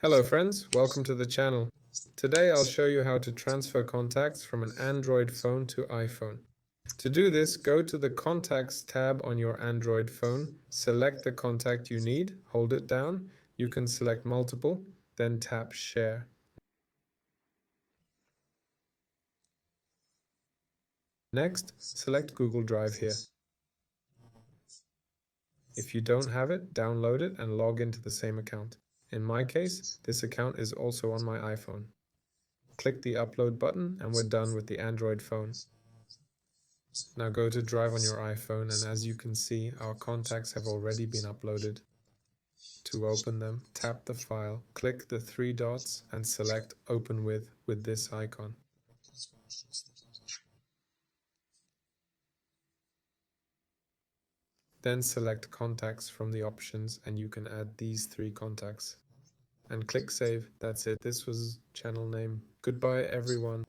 Hello friends, welcome to the channel. Today I'll show you how to transfer contacts from an Android phone to iPhone. To do this, go to the Contacts tab on your Android phone, select the contact you need, hold it down. You can select multiple, then tap Share. Next, select Google Drive here. If you don't have it, download it and log into the same account. In my case, this account is also on my iPhone. Click the Upload button and we're done with the Android phone. Now go to Drive on your iPhone, and as you can see, our contacts have already been uploaded. To open them, tap the file, click the three dots and select Open with this icon. Then select Contacts from the options and you can add these three contacts. And click Save. That's it. This was channel name. Goodbye everyone.